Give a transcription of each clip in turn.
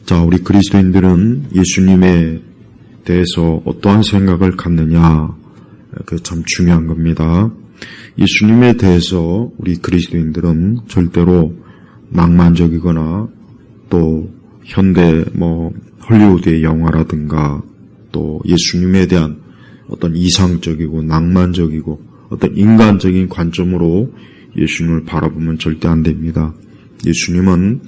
자, 우리 그리스도인들은 예수님에 대해서 어떠한 생각을 갖느냐, 그 참 중요한 겁니다. 예수님에 대해서 우리 그리스도인들은 절대로 낭만적이거나 또 현대 헐리우드의 영화라든가 또 예수님에 대한 어떤 이상적이고 낭만적이고 어떤 인간적인 관점으로 예수님을 바라보면 절대 안 됩니다. 예수님은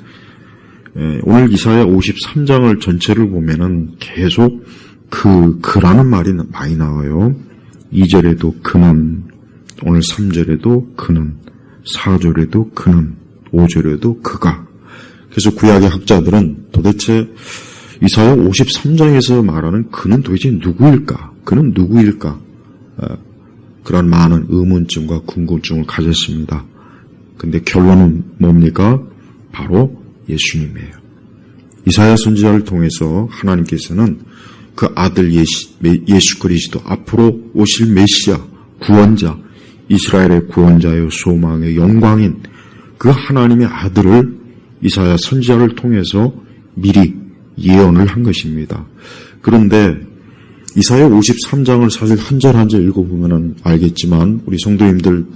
오늘 이사야 53장을 전체를 보면은 계속 그라는 말이 많이 나와요. 2절에도 그는, 오늘 3절에도 그는, 4절에도 그는, 5절에도 그가. 그래서 구약의 학자들은 도대체 이사야 53장에서 말하는 그는 도대체 누구일까? 그는 누구일까? 그런 많은 의문점과 궁금증을 가졌습니다. 근데 결론은 뭡니까? 바로 예수님이에요. 이사야 선지자를 통해서 하나님께서는 그 아들 예수 그리스도, 앞으로 오실 메시아, 구원자, 이스라엘의 구원자요 소망의 영광인 그 하나님의 아들을 이사야 선지자를 통해서 미리 예언을 한 것입니다. 그런데 이사야 53장을 사실 한 절 한 절 읽어보면 알겠지만 우리 성도님들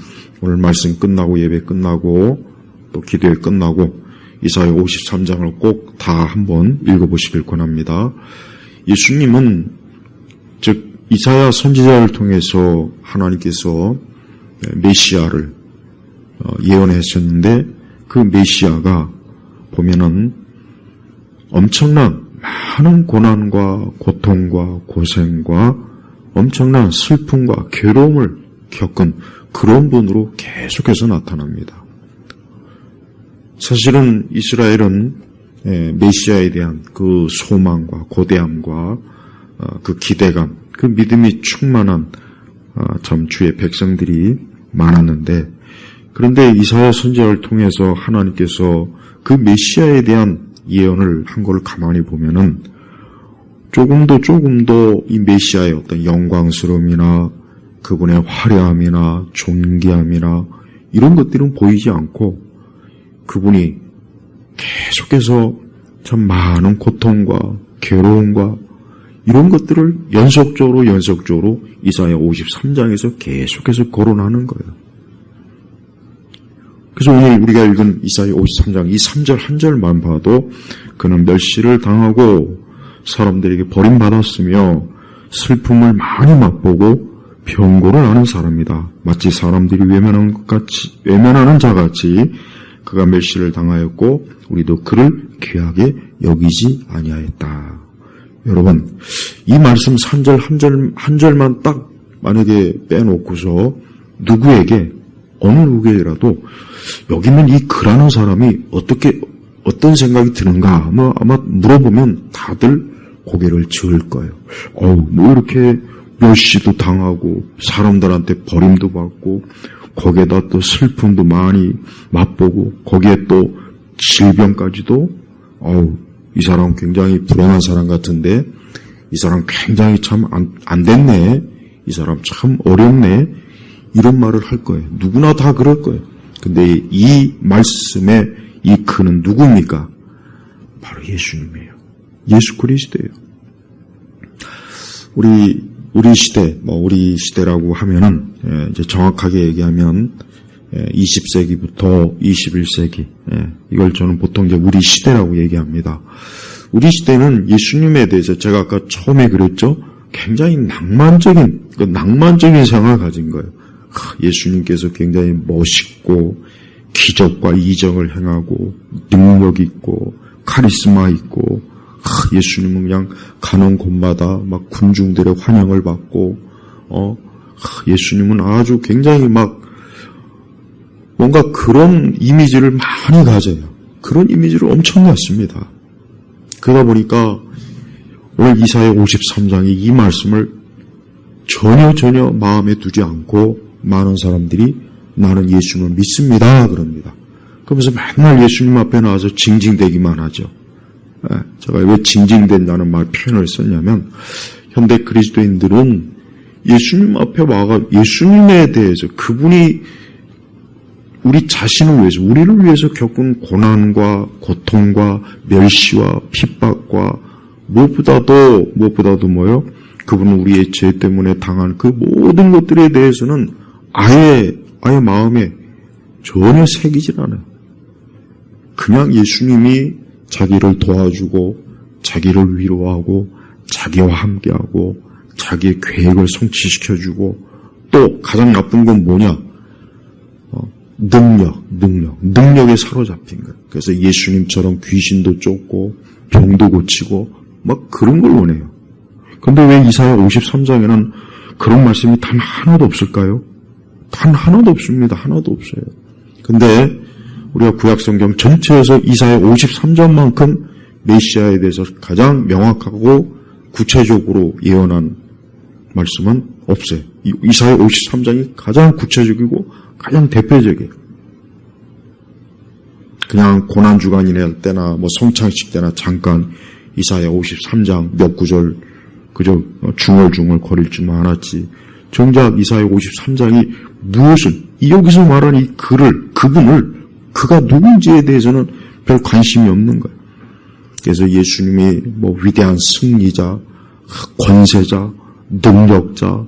오늘 말씀 끝나고 예배 끝나고 또 기도회 끝나고 이사야 53장을 꼭 다 한번 읽어보시길 권합니다. 예수님은 즉 이사야 선지자를 통해서 하나님께서 메시아를 예언했었는데 그 메시아가 보면은 엄청난 많은 고난과 고통과 고생과 엄청난 슬픔과 괴로움을 겪은 그런 분으로 계속해서 나타납니다. 사실은 이스라엘은 메시아에 대한 그 소망과 고대함과 그 기대감, 그 믿음이 충만한 참 주의 백성들이 많았는데 그런데 이사야 선지자를 통해서 하나님께서 그 메시아에 대한 예언을 한 걸 가만히 보면은 조금 더 이 메시아의 어떤 영광스러움이나 그분의 화려함이나 존귀함이나 이런 것들은 보이지 않고 그분이 계속해서 참 많은 고통과 괴로움과 이런 것들을 연속적으로 이사야 53장에서 계속해서 거론하는 거예요. 그래서 오늘 우리가 읽은 이사야 53장 이 3절 한 절만 봐도 그는 멸시를 당하고 사람들에게 버림받았으며 슬픔을 많이 맛보고 병고를 앓는 사람이다. 마치 사람들이 외면하는 자같이 그가 멸시를 당하였고 우리도 그를 귀하게 여기지 아니하였다. 여러분, 이 말씀 3절 한 절만 딱 만약에 빼놓고서 누구에게 어느 누구에게라도 여기 있는 이 그라는 사람이 어떤 생각이 드는가 아마 물어보면 다들 고개를 저을 거예요. 뭐 이렇게 멸시도 당하고 사람들한테 버림도 받고 거기에다 또 슬픔도 많이 맛보고 거기에 또 질병까지도 이 사람 굉장히 불행한 사람 같은데 이 사람 굉장히 참 안 됐네. 이 사람 참 어렵네. 이런 말을 할 거예요. 누구나 다 그럴 거예요. 근데 이 말씀에 이 그는 누굽니까? 바로 예수님이에요. 예수 그리스도예요. 우리 시대, 우리 시대라고 하면은, 이제 정확하게 얘기하면, 20세기부터 21세기, 이걸 저는 보통 이제 우리 시대라고 얘기합니다. 우리 시대는 예수님에 대해서 제가 아까 처음에 그랬죠? 굉장히 낭만적인 생각을 가진 거예요. 예수님께서 굉장히 멋있고, 기적과 이적을 행하고, 능력 있고, 카리스마 있고, 예수님은 그냥 가는 곳마다 막 군중들의 환영을 받고, 예수님은 아주 굉장히 뭔가 그런 이미지를 많이 가져요. 그런 이미지를 엄청 갖습니다. 그러다 보니까 오늘 이사야 53장이 이 말씀을 전혀 마음에 두지 않고 많은 사람들이 나는 예수님을 믿습니다. 그럽니다. 그러면서 맨날 예수님 앞에 나와서 징징대기만 하죠. 제가 왜 징징댄다는 표현을 썼냐면 현대 그리스도인들은 예수님 앞에 와가 예수님에 대해서 그분이 우리 자신을 위해서, 우리를 위해서 겪은 고난과 고통과 멸시와 핍박과 무엇보다도 뭐요? 그분은 우리의 죄 때문에 당한 그 모든 것들에 대해서는 아예 마음에 전혀 새기질 않아요. 그냥 예수님이 자기를 도와주고 자기를 위로하고 자기와 함께하고 자기의 계획을 성취시켜주고 또 가장 나쁜 건 뭐냐? 능력에 사로잡힌 거예요. 그래서 예수님처럼 귀신도 쫓고 병도 고치고 막 그런 걸 원해요. 근데 왜 이사야 53장에는 그런 말씀이 단 하나도 없을까요? 단 하나도 없습니다. 하나도 없어요. 근데 우리가 구약성경 전체에서 이사야 53장만큼 메시아에 대해서 가장 명확하고 구체적으로 예언한 말씀은 없어요. 이사야 53장이 가장 구체적이고 가장 대표적이에요. 그냥 고난주간이날 때나 성창식 때나 잠깐 이사야 53장 몇 구절 그저 중얼중얼 거릴 줄만 알았지. 정작 이사야 53장이 무엇을 여기서 말하는 이 그분을 그가 누군지에 대해서는 별 관심이 없는 거예요. 그래서 예수님이 위대한 승리자, 권세자, 능력자,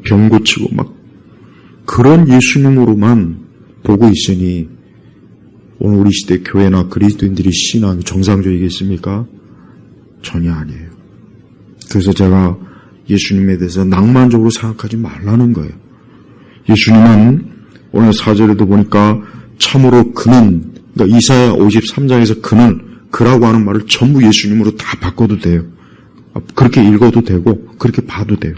병 고치고 막 그런 예수님으로만 보고 있으니 오늘 우리 시대 교회나 그리스도인들이 신앙이 정상적이겠습니까? 전혀 아니에요. 그래서 제가 예수님에 대해서 낭만적으로 생각하지 말라는 거예요. 예수님은 오늘 4절에도 보니까 참으로 그는, 그러니까 이사야 53장에서 그라고 하는 말을 전부 예수님으로 다 바꿔도 돼요. 그렇게 읽어도 되고 그렇게 봐도 돼요.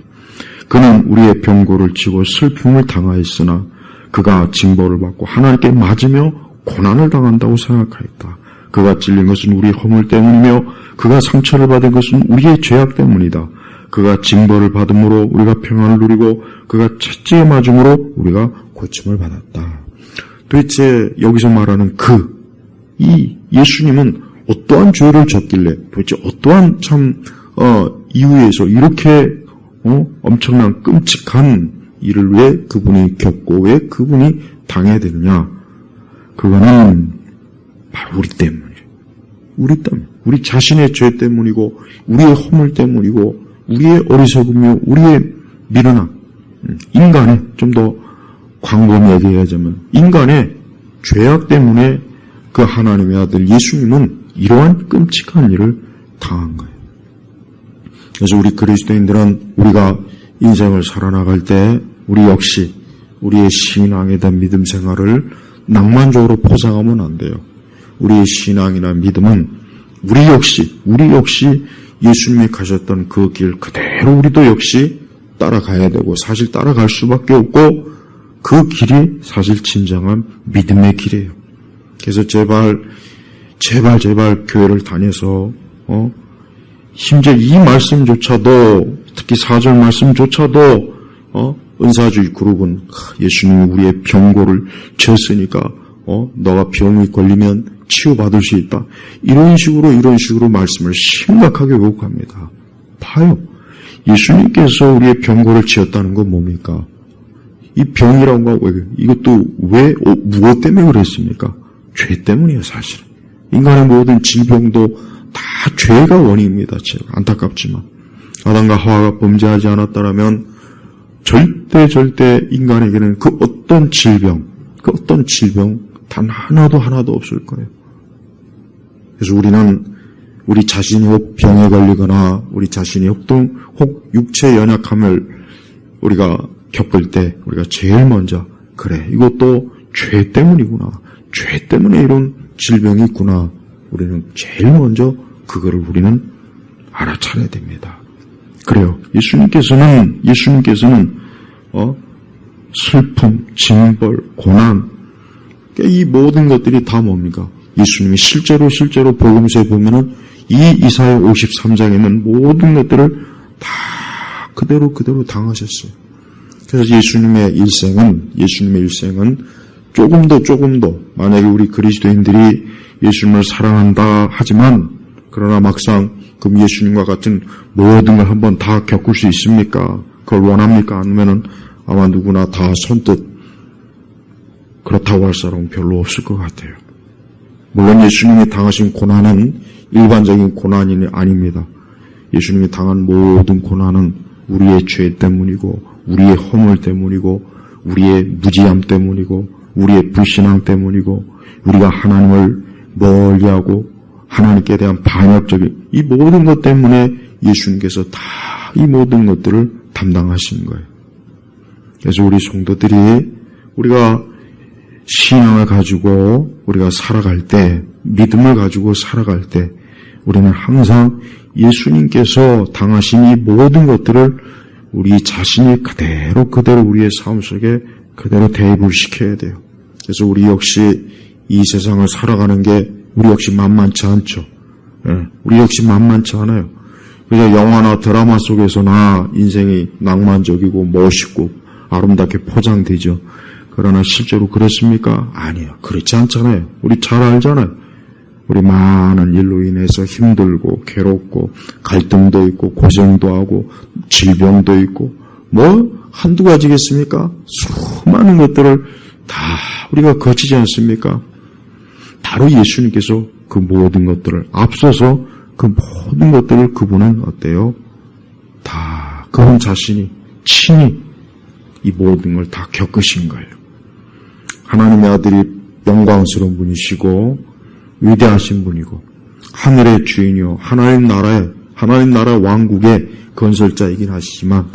그는 우리의 병고를 지고 슬픔을 당하였으나 그가 징벌을 받고 하나님께 맞으며 고난을 당한다고 생각하였다. 그가 찔린 것은 우리 허물 때문이며 그가 상처를 받은 것은 우리의 죄악 때문이다. 그가 징벌을 받음으로 우리가 평안을 누리고 그가 채찍에 맞음으로 우리가 고침을 받았다. 도대체 여기서 말하는 이 예수님은 어떠한 죄를 졌길래 도대체 어떠한 이유에서 이렇게 엄청난 끔찍한 일을 왜 그분이 겪고 왜 그분이 당해야 되느냐? 그거는 바로 우리 때문이에요. 우리 자신의 죄 때문이고 우리의 허물 때문이고 우리의 어리석음이요 우리의 미련함, 인간의 좀 더 광범위하게 얘기하자면 인간의 죄악 때문에 그 하나님의 아들 예수님은 이러한 끔찍한 일을 당한 거예요. 그래서 우리 그리스도인들은 우리가 인생을 살아나갈 때 우리 역시 우리의 신앙에 대한 믿음 생활을 낭만적으로 포장하면 안 돼요. 우리의 신앙이나 믿음은 우리 역시 예수님이 가셨던 그 길 그대로 우리도 역시 따라가야 되고 사실 따라갈 수밖에 없고 그 길이 사실 진정한 믿음의 길이에요. 그래서 제발 교회를 다녀서 심지어 이 말씀조차도 특히 4절 말씀조차도 은사주의 그룹은 예수님이 우리의 병고를 졌으니까 너가 병이 걸리면 치유받을 수 있다. 이런 식으로 말씀을 심각하게 왜곡합니다. 봐요. 예수님께서 우리의 병고를 지었다는 건 뭡니까? 이 병이라는 건 이것도 왜 무엇 때문에 그랬습니까? 죄 때문이에요, 사실은. 인간의 모든 질병도 다 죄가 원인입니다. 안타깝지만 아담과 하와가 범죄하지 않았다면 절대 인간에게는 그 어떤 질병 단 하나도 없을 거예요. 그래서 우리는 우리 자신이 혹 병에 걸리거나 우리 자신이 혹 육체의 연약함을 우리가 겪을 때 우리가 제일 먼저 이것도 죄 때문이구나. 죄 때문에 이런 질병이 있구나. 우리는 제일 먼저 그거를 우리는 알아차려야 됩니다. 그래요. 예수님께서는 슬픔, 징벌, 고난 이 모든 것들이 다 뭡니까? 예수님이 실제로 복음서에 보면은 이 이사야 53장에 있는 모든 것들을 다 그대로 당하셨어요. 그래서 예수님의 일생은 조금 더 만약에 우리 그리스도인들이 예수님을 사랑한다 하지만 그러나 막상 그럼 예수님과 같은 모든 걸 한번 다 겪을 수 있습니까? 그걸 원합니까? 아니면은 아마 누구나 다 선뜻 그렇다고 할 사람은 별로 없을 것 같아요. 물론 예수님이 당하신 고난은 일반적인 고난이 아닙니다. 예수님이 당한 모든 고난은 우리의 죄 때문이고 우리의 허물 때문이고 우리의 무지함 때문이고 우리의 불신앙 때문이고 우리가 하나님을 멀리하고 하나님께 대한 반역적인 이 모든 것 때문에 예수님께서 다 이 모든 것들을 담당하신 거예요. 그래서 우리 성도들이 우리가 신앙을 가지고 우리가 살아갈 때, 믿음을 가지고 살아갈 때 우리는 항상 예수님께서 당하신 이 모든 것들을 우리 자신이 그대로 우리의 삶 속에 그대로 대입을 시켜야 돼요. 그래서 우리 역시 이 세상을 살아가는 게 우리 역시 만만치 않죠. 우리 역시 만만치 않아요. 그냥 영화나 드라마 속에서나 인생이 낭만적이고 멋있고 아름답게 포장되죠. 그러나 실제로 그렇습니까? 아니요. 그렇지 않잖아요. 우리 잘 알잖아요. 우리 많은 일로 인해서 힘들고 괴롭고 갈등도 있고 고생도 하고 질병도 있고 뭐 한두 가지겠습니까? 수많은 것들을 다 우리가 거치지 않습니까? 바로 예수님께서 그 모든 것들을 앞서서 그 모든 것들을 그분은 어때요? 다 그분 자신이 친히 이 모든 걸 다 겪으신 거예요. 하나님의 아들이 영광스러운 분이시고 위대하신 분이고 하늘의 주인이요 하나님 나라 왕국의 건설자이긴 하시지만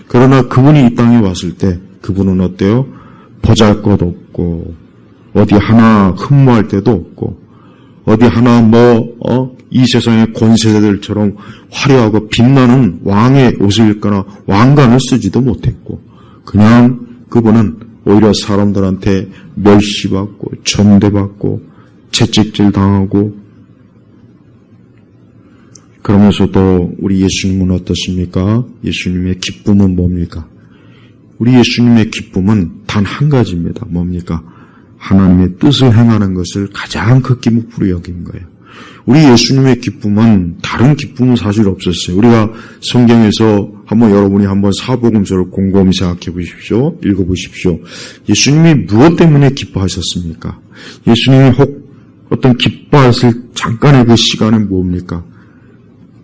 그러나 그분이 이 땅에 왔을 때 그분은 어때요? 보잘것없고 어디 하나 흠모할 데도 없고 어디 하나 이 세상의 권세자들처럼 화려하고 빛나는 왕의 옷을 입거나 왕관을 쓰지도 못했고 그냥 그분은 오히려 사람들한테 멸시받고 천대받고 채찍질 당하고 그러면서도 우리 예수님은 어떻습니까? 예수님의 기쁨은 뭡니까? 우리 예수님의 기쁨은 단 한 가지입니다. 뭡니까? 하나님의 뜻을 행하는 것을 가장 크게 목표로 여긴 거예요. 우리 예수님의 기쁨은 다른 기쁨은 사실 없었어요. 우리가 성경에서 여러분이 한번 사복음서를 곰곰이 생각해 보십시오. 읽어 보십시오. 예수님이 무엇 때문에 기뻐하셨습니까? 예수님이 혹 어떤 기뻐하실 잠깐의 그 시간은 뭡니까?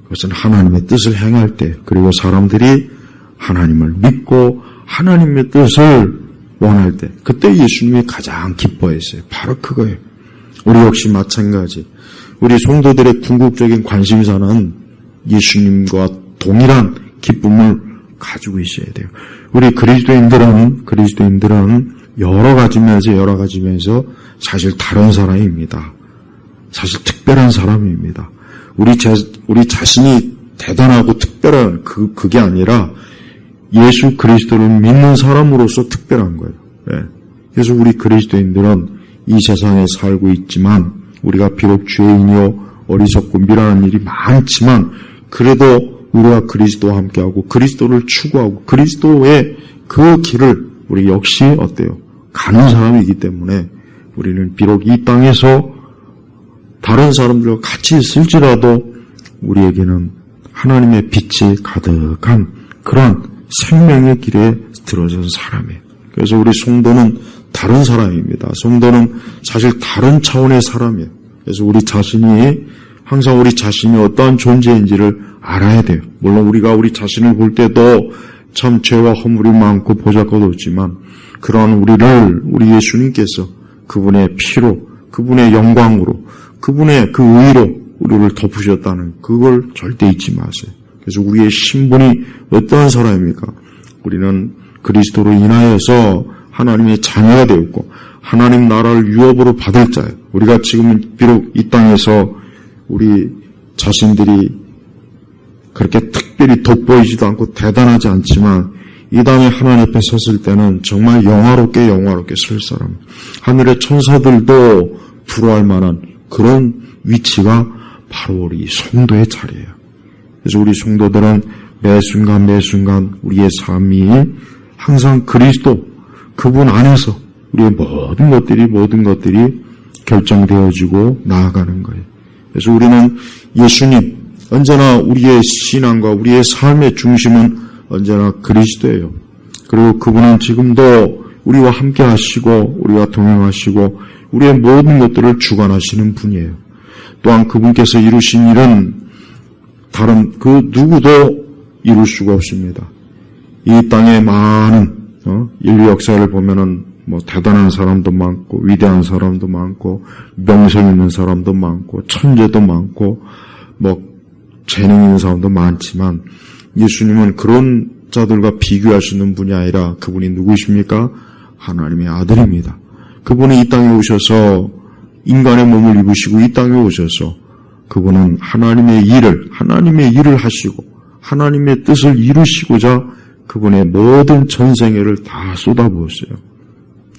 그것은 하나님의 뜻을 행할 때 그리고 사람들이 하나님을 믿고 하나님의 뜻을 원할 때 그때 예수님이 가장 기뻐했어요. 바로 그거예요. 우리 역시 마찬가지. 우리 성도들의 궁극적인 관심사는 예수님과 동일한 기쁨을 가지고 있어야 돼요. 우리 그리스도인들은 여러 가지 면에서 사실 다른 사람입니다. 사실 특별한 사람입니다. 우리 자신이 대단하고 특별한 그게 아니라 예수 그리스도를 믿는 사람으로서 특별한 거예요. 그래서 우리 그리스도인들은 이 세상에 살고 있지만 우리가 비록 죄인이요 어리석고 미련한 일이 많지만 그래도 우리가 그리스도와 함께하고 그리스도를 추구하고 그리스도의 그 길을 우리 역시 어때요? 가는 사람이기 때문에 우리는 비록 이 땅에서 다른 사람들과 같이 있을지라도 우리에게는 하나님의 빛이 가득한 그런 생명의 길에 들어선 사람이에요. 그래서 우리 성도는 다른 사람입니다. 성도는 사실 다른 차원의 사람이에요. 그래서 항상 우리 자신이 어떠한 존재인지를 알아야 돼요. 물론 우리가 우리 자신을 볼 때도 참 죄와 허물이 많고 보잘것없지만 그런 우리 예수님께서 그분의 피로, 그분의 영광으로, 그분의 그 의로 우리를 덮으셨다는 그걸 절대 잊지 마세요. 그래서 우리의 신분이 어떠한 사람입니까? 우리는 그리스도로 인하여서 하나님의 자녀가 되었고 하나님 나라를 유업으로 받을 자예요. 우리가 지금 비록 이 땅에서 우리 자신들이 그렇게 특별히 돋보이지도 않고 대단하지 않지만 이 다음에 하나님 앞에 섰을 때는 정말 영화롭게 설 사람. 하늘의 천사들도 부러워할 만한 그런 위치가 바로 우리 성도의 자리예요. 그래서 우리 성도들은 매 순간 우리의 삶이 항상 그리스도 그분 안에서 우리의 모든 것들이 결정되어지고 나아가는 거예요. 그래서 우리는 예수님 언제나 우리의 신앙과 우리의 삶의 중심은 언제나 그리스도예요. 그리고 그분은 지금도 우리와 함께 하시고 우리와 동행하시고 우리의 모든 것들을 주관하시는 분이에요. 또한 그분께서 이루신 일은 다른 그 누구도 이룰 수가 없습니다. 이 땅에 많은 인류 역사를 보면은 대단한 사람도 많고 위대한 사람도 많고 명성 있는 사람도 많고 천재도 많고 재능 있는 사람도 많지만 예수님은 그런 자들과 비교할 수 있는 분이 아니라 그분이 누구십니까? 하나님의 아들입니다. 그분이 이 땅에 오셔서 인간의 몸을 입으시고 이 땅에 오셔서 그분은 하나님의 일을 하시고 하나님의 뜻을 이루시고자 그분의 모든 전생애를 다 쏟아부었어요.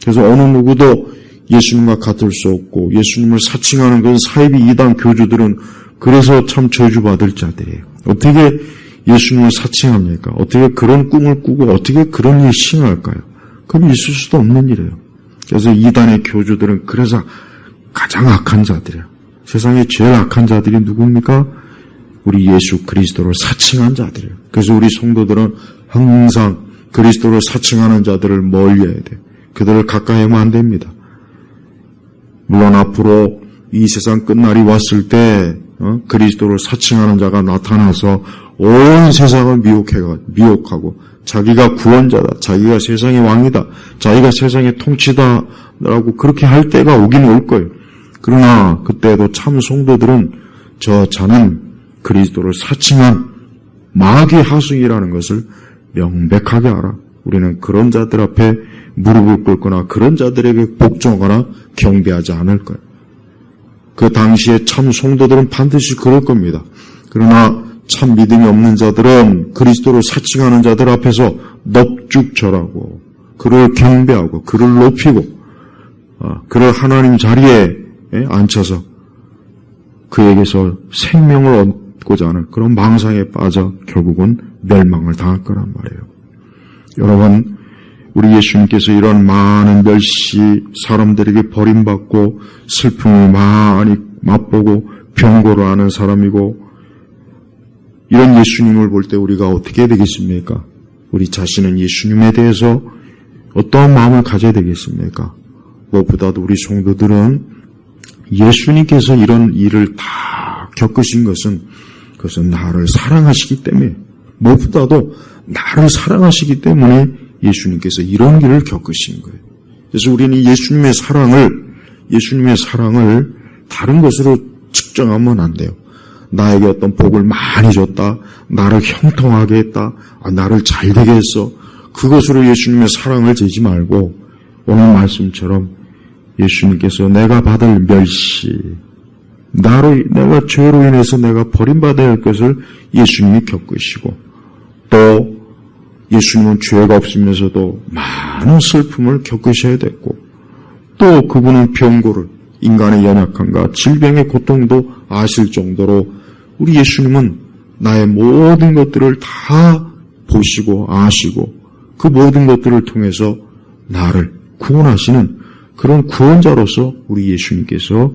그래서 어느 누구도 예수님과 같을 수 없고 예수님을 사칭하는 그런 사이비 이단 교주들은 그래서 참 저주받을 자들이에요. 어떻게 예수님을 사칭합니까? 어떻게 그런 꿈을 꾸고 어떻게 그런 일을 시행할까요? 그건 있을 수도 없는 일이에요. 그래서 이단의 교주들은 그래서 가장 악한 자들이에요. 세상에 제일 악한 자들이 누굽니까? 우리 예수 그리스도를 사칭한 자들이에요. 그래서 우리 성도들은 항상 그리스도를 사칭하는 자들을 멀리해야 돼요. 그들을 가까이 하면 안 됩니다. 물론 앞으로 이 세상 끝날이 왔을 때 그리스도를 사칭하는 자가 나타나서 온 세상을 미혹하고 자기가 구원자다, 자기가 세상의 왕이다, 자기가 세상의 통치다라고 그렇게 할 때가 오긴 올 거예요. 그러나 그때도 참 성도들은 자는 그리스도를 사칭한 마귀의 하승이라는 것을 명백하게 알아. 우리는 그런 자들 앞에 무릎을 꿇거나 그런 자들에게 복종하거나 경배하지 않을 거예요. 그 당시에 참 성도들은 반드시 그럴 겁니다. 그러나 참 믿음이 없는 자들은 그리스도를 사칭하는 자들 앞에서 넙죽 절하고 그를 경배하고 그를 높이고 그를 하나님 자리에 앉혀서 그에게서 생명을 얻고자 하는 그런 망상에 빠져 결국은 멸망을 당할 거란 말이에요. 여러분, 우리 예수님께서 이런 많은 멸시, 사람들에게 버림받고 슬픔을 많이 맛보고 병고를 하는 사람이고 이런 예수님을 볼 때 우리가 어떻게 되겠습니까? 우리 자신은 예수님에 대해서 어떠한 마음을 가져야 되겠습니까? 무엇보다도 우리 성도들은 예수님께서 이런 일을 다 겪으신 그것은 나를 사랑하시기 때문에 무엇보다도 나를 사랑하시기 때문에 예수님께서 이런 일을 겪으신 거예요. 그래서 우리는 예수님의 사랑을 다른 것으로 측정하면 안 돼요. 나에게 어떤 복을 많이 줬다, 나를 형통하게 했다, 나를 잘되게 했어. 그것으로 예수님의 사랑을 재지 말고 오늘 말씀처럼 예수님께서 내가 받을 멸시, 내가 죄로 인해서 내가 버림받아야 할 것을 예수님이 겪으시고 또 예수님은 죄가 없으면서도 많은 슬픔을 겪으셔야 됐고 또 그분은 병고를 인간의 연약함과 질병의 고통도 아실 정도로 우리 예수님은 나의 모든 것들을 다 보시고 아시고 그 모든 것들을 통해서 나를 구원하시는 그런 구원자로서 우리 예수님께서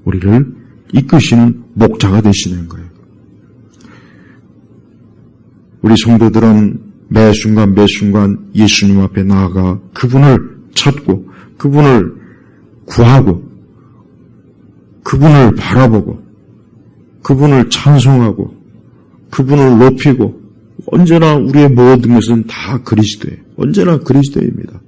우리를 이끄시는 목자가 되시는 거예요. 우리 성도들은 매 순간 예수님 앞에 나아가 그분을 찾고 그분을 구하고 그분을 바라보고 그분을 찬송하고 그분을 높이고 언제나 우리의 모든 것은 다 그리스도예요. 언제나 그리스도입니다.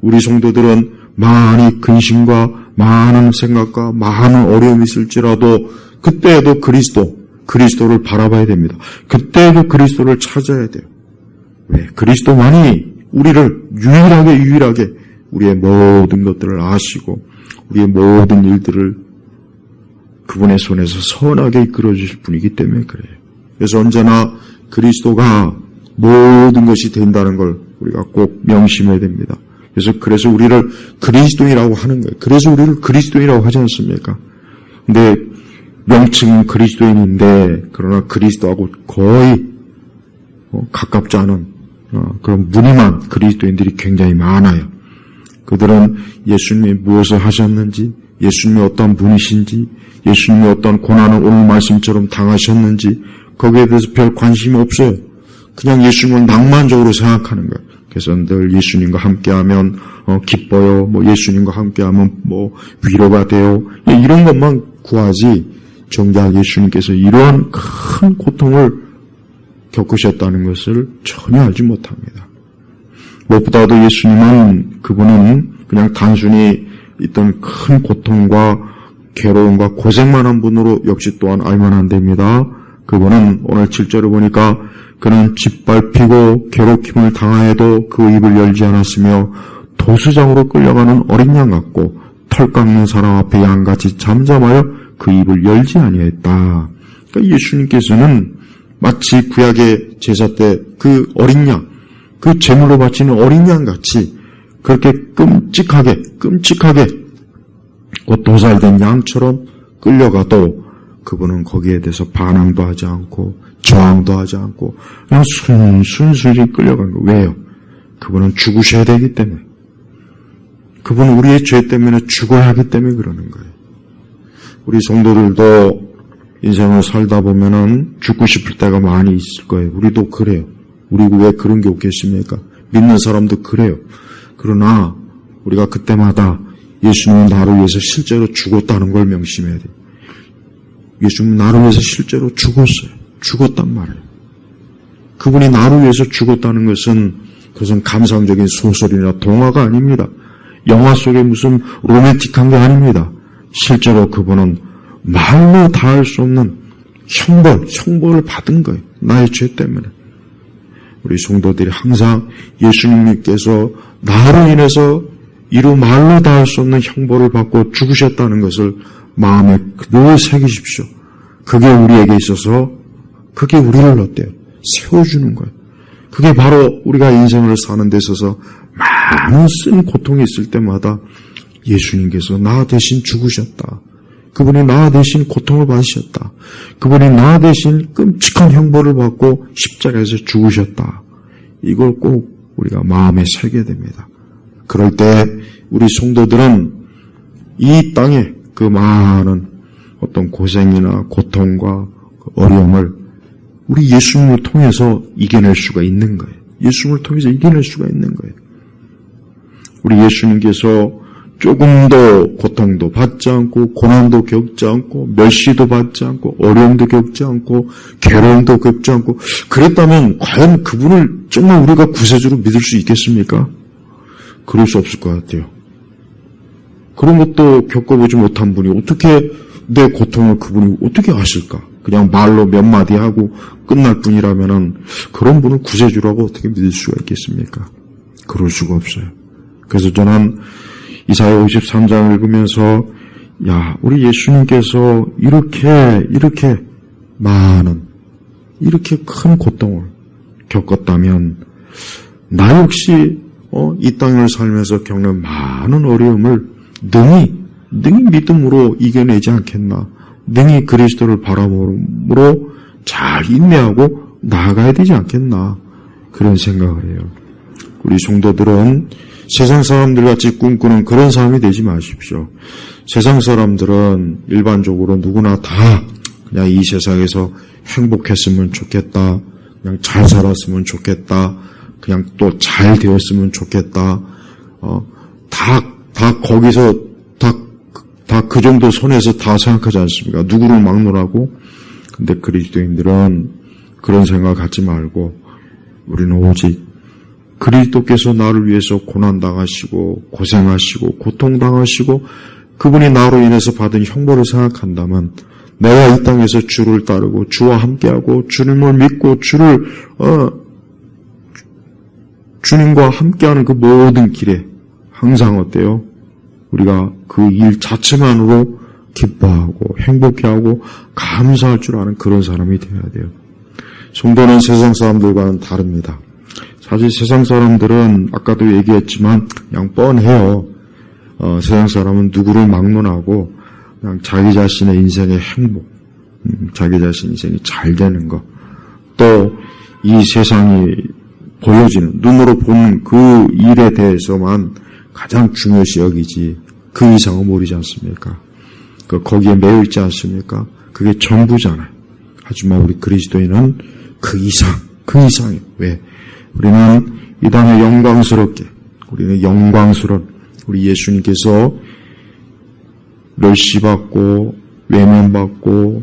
우리 성도들은 많이 근심과 많은 생각과 많은 어려움이 있을지라도 그때에도 그리스도를 바라봐야 됩니다. 그때에도 그리스도를 찾아야 돼요. 왜? 그리스도만이 우리를 유일하게 우리의 모든 것들을 아시고 우리의 모든 일들을 그분의 손에서 선하게 이끌어 주실 분이기 때문에 그래요. 그래서 언제나 그리스도가 모든 것이 된다는 걸 우리가 꼭 명심해야 됩니다. 그래서 우리를 그리스도인이라고 하는 거예요. 그래서 우리를 그리스도인이라고 하지 않습니까? 근데 명칭은 그리스도인인데 그러나 그리스도하고 거의 가깝지 않은 그런 무늬만 그리스도인들이 굉장히 많아요. 그들은 예수님이 무엇을 하셨는지, 예수님이 어떤 분이신지, 예수님이 어떤 고난을 오늘 말씀처럼 당하셨는지 거기에 대해서 별 관심이 없어요. 그냥 예수님을 낭만적으로 생각하는 거예요. 그래서 늘 예수님과 함께하면 기뻐요. 뭐 예수님과 함께하면 뭐 위로가 돼요. 이런 것만 구하지 정작 예수님께서 이러한 큰 고통을 겪으셨다는 것을 전혀 알지 못합니다. 무엇보다도 예수님은 그분은 그냥 단순히 있던 큰 고통과 괴로움과 고생만 한 분으로 역시 또한 알면 안 됩니다. 그분은 오늘 7절을 보니까 그는 짓밟히고 괴롭힘을 당하여도 그 입을 열지 않았으며 도수장으로 끌려가는 어린 양 같고 털 깎는 사람 앞에 양같이 잠잠하여 그 입을 열지 아니했다. 그러니까 예수님께서는 마치 구약의 제사 때 그 어린 양, 그 제물로 바치는 어린 양 같이 그렇게 끔찍하게 도살된 양처럼 끌려가도 그분은 거기에 대해서 반항도 하지 않고 저항도 하지 않고 그냥 순순히 끌려간 거예요. 왜요? 그분은 죽으셔야 되기 때문에. 그분은 우리의 죄 때문에 죽어야 하기 때문에 그러는 거예요. 우리 성도들도 인생을 살다 보면은 죽고 싶을 때가 많이 있을 거예요. 우리도 그래요. 우리고 왜 그런 게 없겠습니까? 믿는 사람도 그래요. 그러나 우리가 그때마다 예수님은 나를 위해서 실제로 죽었다는 걸 명심해야 돼요. 예수님은 나를 위해서 실제로 죽었어요. 죽었단 말이에요. 그분이 나를 위해서 죽었다는 것은 그것은 감상적인 소설이나 동화가 아닙니다. 영화 속에 무슨 로맨틱한 게 아닙니다. 실제로 그분은 말로 다할 수 없는 형벌을 받은 거예요. 나의 죄 때문에. 우리 성도들이 항상 예수님께서 나로 인해서 이루 말로 다할 수 없는 형벌을 받고 죽으셨다는 것을 마음에 늘 새기십시오. 그게 우리에게 있어서 그게 우리를 어때요? 세워주는 거예요. 그게 바로 우리가 인생을 사는 데 있어서 많은 쓴 고통이 있을 때마다 예수님께서 나 대신 죽으셨다. 그분이 나 대신 고통을 받으셨다. 그분이 나 대신 끔찍한 형벌을 받고 십자가에서 죽으셨다. 이걸 꼭 우리가 마음에 새게 됩니다. 그럴 때 우리 성도들은 이 땅에 그 많은 어떤 고생이나 고통과 어려움을 우리 예수님을 통해서 이겨낼 수가 있는 거예요. 예수님을 통해서 이겨낼 수가 있는 거예요. 우리 예수님께서 조금도 고통도 받지 않고 고난도 겪지 않고 멸시도 받지 않고 어려움도 겪지 않고 괴로움도 겪지 않고 그랬다면 과연 그분을 정말 우리가 구세주로 믿을 수 있겠습니까? 그럴 수 없을 것 같아요. 그런 것도 겪어보지 못한 분이 어떻게 내 고통을 그분이 어떻게 아실까? 그냥 말로 몇 마디 하고 끝날 뿐이라면은 그런 분을 구세주라고 어떻게 믿을 수가 있겠습니까? 그럴 수가 없어요. 그래서 저는 이사야 53장을 읽으면서 야, 우리 예수님께서 이렇게 많은 이렇게 큰 고통을 겪었다면 나 역시 이 땅을 살면서 겪는 많은 어려움을 능히 믿음으로 이겨내지 않겠나. 능히 그리스도를 바라봄으로 잘 인내하고 나아가야 되지 않겠나. 그런 생각을 해요. 우리 성도들은 세상 사람들같이 꿈꾸는 그런 삶이 되지 마십시오. 세상 사람들은 일반적으로 누구나 다 그냥 이 세상에서 행복했으면 좋겠다. 그냥 잘 살았으면 좋겠다. 그냥 또 잘 되었으면 좋겠다. 다 거기서 다 그 정도 선에서 다 생각하지 않습니까? 누구를 막론하고. 근데 그리스도인들은 그런 생각 갖지 말고 우리는 오직 그리스도께서 나를 위해서 고난당하시고 고생하시고 고통당하시고 그분이 나로 인해서 받은 형벌을 생각한다면 내가 이 땅에서 주를 따르고 주와 함께하고 주님을 믿고 주님과 함께하는 그 모든 길에 항상 어때요? 우리가 그 일 자체만으로 기뻐하고 행복해하고 감사할 줄 아는 그런 사람이 되어야 돼요. 성도는 세상 사람들과는 다릅니다. 사실 세상 사람들은 아까도 얘기했지만 그냥 뻔해요. 세상 사람은 누구를 막론하고 그냥 자기 자신의 인생의 행복, 자기 자신 인생이 잘 되는 것, 또 이 세상이 보여지는 눈으로 보는 그 일에 대해서만 가장 중요시 여기지 그 이상은 모르지 않습니까? 거기에 매여 있지 않습니까? 그게 전부잖아요. 하지만 우리 그리스도인은 그 이상이에요. 왜? 우리는 이 땅에 영광스럽게, 우리는 영광스러운 우리 예수님께서 멸시받고 외면받고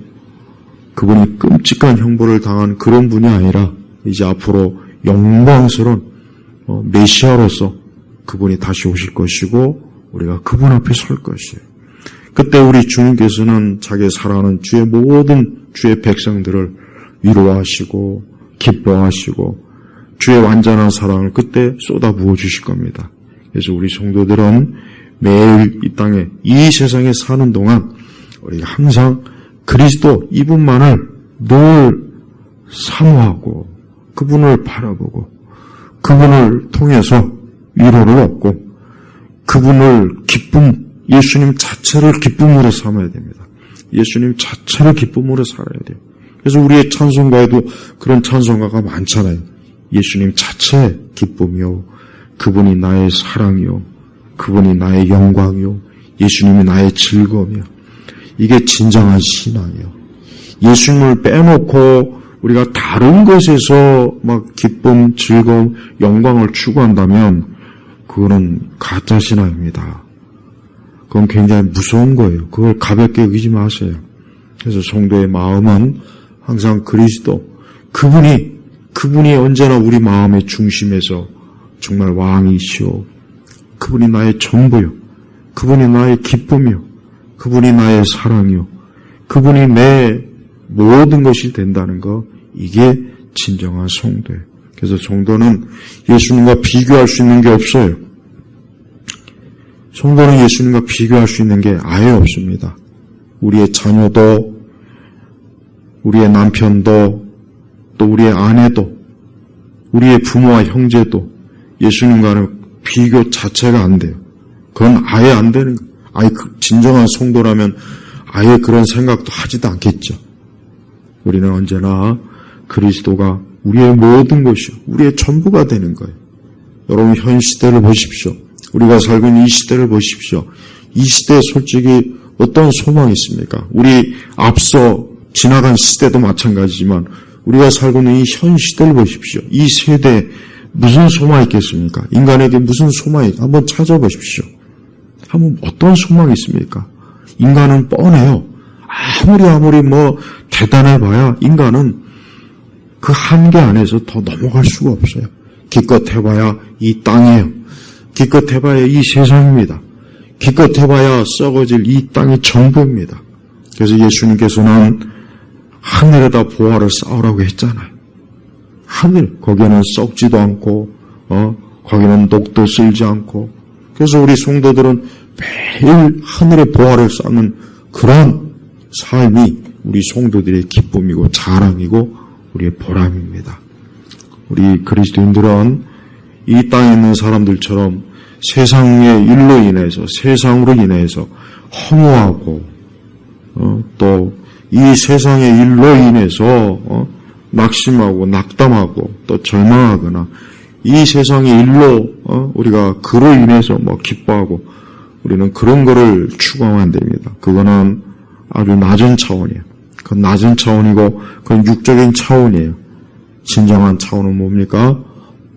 그분이 끔찍한 형벌을 당한 그런 분이 아니라 이제 앞으로 영광스러운 메시아로서 그분이 다시 오실 것이고 우리가 그분 앞에 설 것이에요. 그때 우리 주님께서는 자기 사랑하는 주의 모든 주의 백성들을 위로하시고 기뻐하시고 주의 완전한 사랑을 그때 쏟아부어 주실 겁니다. 그래서 우리 성도들은 매일 이 땅에 이 세상에 사는 동안 우리가 항상 그리스도 이분만을 늘 사모하고 그분을 바라보고 그분을 통해서 위로를 얻고 그분을 예수님 자체를 기쁨으로 삼아야 됩니다. 예수님 자체를 기쁨으로 살아야 돼요. 그래서 우리의 찬송가에도 그런 찬송가가 많잖아요. 예수님 자체의 기쁨이요, 그분이 나의 사랑이요, 그분이 나의 영광이요, 예수님이 나의 즐거움이요. 이게 진정한 신앙이에요. 예수님을 빼놓고 우리가 다른 것에서 막 기쁨, 즐거움, 영광을 추구한다면 그거는 가짜 신앙입니다. 그건 굉장히 무서운 거예요. 그걸 가볍게 여기지 마세요. 그래서 성도의 마음은 항상 그리스도, 그분이 언제나 우리 마음의 중심에서 정말 왕이시오. 그분이 나의 전부요. 그분이 나의 기쁨이요. 그분이 나의 사랑이요. 그분이 내 모든 것이 된다는 거, 이게 진정한 성도예요. 그래서 성도는 예수님과 비교할 수 있는 게 없어요. 성도는 예수님과 비교할 수 있는 게 아예 없습니다. 우리의 자녀도, 우리의 남편도, 또 우리의 아내도, 우리의 부모와 형제도 예수님과는 비교 자체가 안 돼요. 그건 아예 안 되는 거예요. 아예 진정한 성도라면 아예 그런 생각도 하지도 않겠죠. 우리는 언제나 그리스도가 우리의 모든 것이요, 우리의 전부가 되는 거예요. 여러분 현 시대를 보십시오. 우리가 살고 있는 이 시대를 보십시오. 이 시대에 솔직히 어떤 소망이 있습니까? 우리 앞서 지나간 시대도 마찬가지지만 우리가 살고 있는 이 현 시대를 보십시오. 이 세대에 무슨 소망이 있겠습니까? 인간에게 무슨 소망이, 한번 찾아보십시오. 한번 어떤 소망이 있습니까? 인간은 뻔해요. 아무리 대단해봐야 인간은 그 한계 안에서 더 넘어갈 수가 없어요. 기껏 해봐야 이 땅이에요. 기껏 해봐야 이 세상입니다. 기껏 해봐야 썩어질 이 땅이 전부입니다. 그래서 예수님께서는 하늘에다 보화를 쌓으라고 했잖아요. 하늘, 거기에는 썩지도 않고, 거기는 녹도 쓸지 않고. 그래서 우리 성도들은 매일 하늘에 보화를 쌓는 그런 삶이 우리 성도들의 기쁨이고 자랑이고 우리의 보람입니다. 우리 그리스도인들은 이 땅에 있는 사람들처럼 세상의 일로 인해서, 세상으로 인해서 허무하고, 또 이 세상의 일로 인해서 낙심하고 낙담하고 또 절망하거나 이 세상의 일로 우리가 그로 인해서 기뻐하고 우리는 그런 거를 추구하면 안 됩니다. 그거는 아주 낮은 차원이에요. 그건 낮은 차원이고 그건 육적인 차원이에요. 진정한 차원은 뭡니까?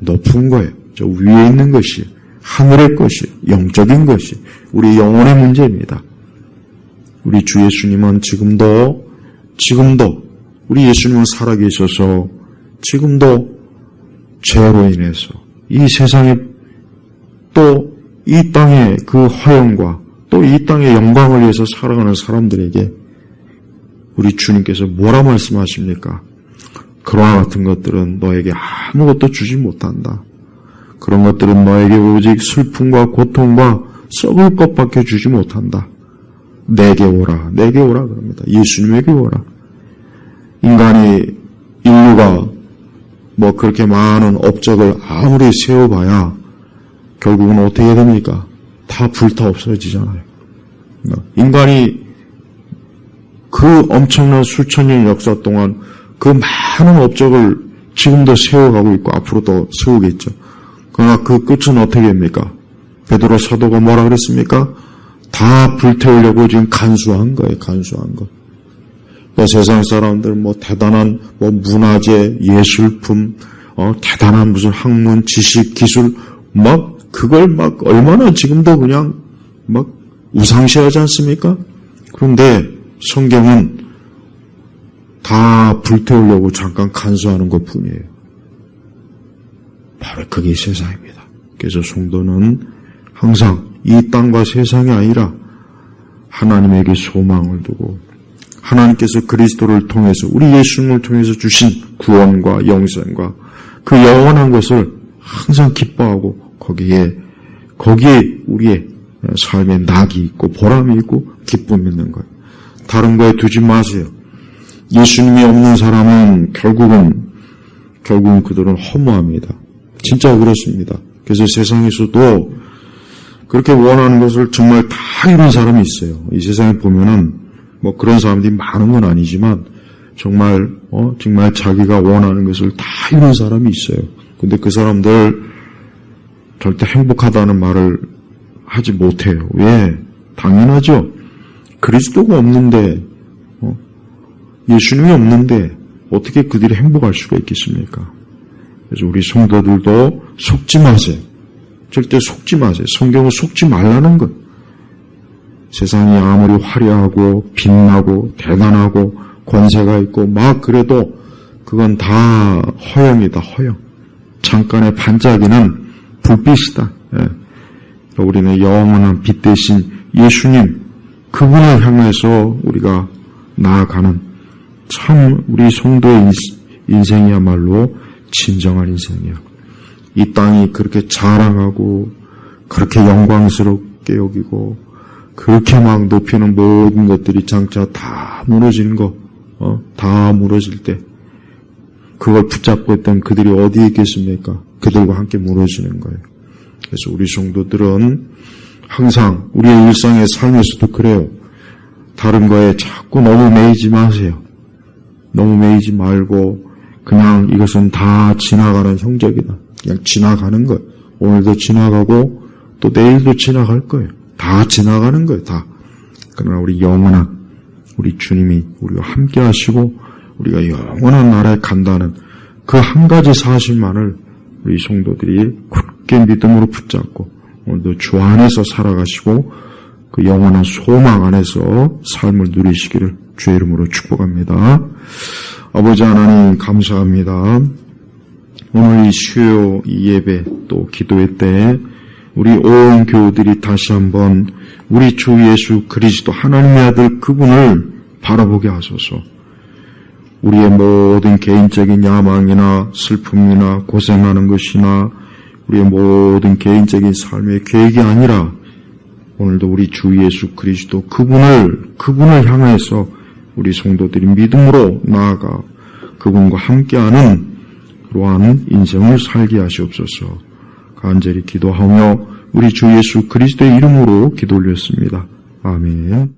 높은 거예요. 저 위에 있는 것이, 하늘의 것이, 영적인 것이 우리 영혼의 문제입니다. 우리 주 예수님은 지금도 우리 예수님은 살아계셔서 지금도 죄로 인해서 이 세상에 또 이 땅의 그 화영과 또 이 땅의 영광을 위해서 살아가는 사람들에게 우리 주님께서 뭐라 말씀하십니까? 그러한 같은 것들은 너에게 아무것도 주지 못한다. 그런 것들은 너에게 오직 슬픔과 고통과 썩을 것밖에 주지 못한다. 내게 오라 그럽니다. 예수님에게 오라. 인류가 그렇게 많은 업적을 아무리 세워봐야 결국은 어떻게 됩니까? 다 불타 없어지잖아요. 인간이 그 엄청난 수천 년 역사 동안 그 많은 업적을 지금도 세워가고 있고 앞으로도 세우겠죠. 그러나 그 끝은 어떻게 됩니까? 베드로 사도가 뭐라 그랬습니까? 다 불태우려고 지금 간수한 거예요. 간수한 거. 세상 사람들 대단한 문화재, 예술품, 대단한 무슨 학문, 지식, 기술, 그걸 얼마나 지금도 그냥 우상시하지 않습니까? 그런데 성경은 다 불태우려고 잠깐 간수하는 것 뿐이에요. 바로 그게 세상입니다. 그래서 성도는 항상 이 땅과 세상이 아니라 하나님에게 소망을 두고 하나님께서 그리스도를 통해서 우리 예수님을 통해서 주신 구원과 영생과 그 영원한 것을 항상 기뻐하고 거기에 우리의 삶에 낙이 있고 보람이 있고 기쁨이 있는 거예요. 다른 거에 두지 마세요. 예수님이 없는 사람은 결국은 그들은 허무합니다. 진짜 그렇습니다. 그래서 세상에서도 그렇게 원하는 것을 정말 다 이룬 사람이 있어요. 이 세상에 보면은 그런 사람들이 많은 건 아니지만 정말 자기가 원하는 것을 다 이룬 사람이 있어요. 근데 그 사람들 절대 행복하다는 말을 하지 못해요. 왜? 당연하죠. 그리스도가 없는데 예수님이 없는데 어떻게 그들이 행복할 수가 있겠습니까? 그래서 우리 성도들도 속지 마세요. 절대 속지 마세요. 성경은 속지 말라는 것. 세상이 아무리 화려하고 빛나고 대단하고 권세가 있고 그래도 그건 다 허영이다. 허영. 잠깐의 반짝이는 불빛이다. 우리는 영원한 빛 대신 예수님 그분을 향해서 우리가 나아가는 참 우리 성도의 인생이야말로 진정한 인생이야. 이 땅이 그렇게 자랑하고 그렇게 영광스럽게 여기고 그렇게 높이는 모든 것들이 장차 다 무너지는 거, 다 무너질 때 그걸 붙잡고 있던 그들이 어디에 있겠습니까? 그들과 함께 무너지는 거예요. 그래서 우리 성도들은 항상 우리의 일상의 삶에서도 그래요. 다른 거에 자꾸 너무 매이지 마세요. 너무 매이지 말고 그냥 이것은 다 지나가는 형적이다. 그냥 지나가는 거예요. 오늘도 지나가고 또 내일도 지나갈 거예요. 다 지나가는 거예요. 다. 그러나 우리 영원한 우리 주님이 우리와 함께 하시고 우리가 영원한 나라에 간다는 그 한 가지 사실만을 우리 성도들이 굳게 믿음으로 붙잡고 오늘도 주 안에서 살아가시고 그 영원한 소망 안에서 삶을 누리시기를 주의 이름으로 축복합니다. 아버지 하나님 감사합니다. 오늘 이 수요 이 예배 또 기도회 때 우리 온 교우들이 다시 한번 우리 주 예수 그리스도 하나님의 아들 그분을 바라보게 하소서. 우리의 모든 개인적인 야망이나 슬픔이나 고생하는 것이나 우리의 모든 개인적인 삶의 계획이 아니라 오늘도 우리 주 예수 그리스도 그분을 향해서 우리 성도들이 믿음으로 나아가 그분과 함께하는 그러한 인생을 살게 하시옵소서. 간절히 기도하며 우리 주 예수 그리스도의 이름으로 기도 올렸습니다. 아멘.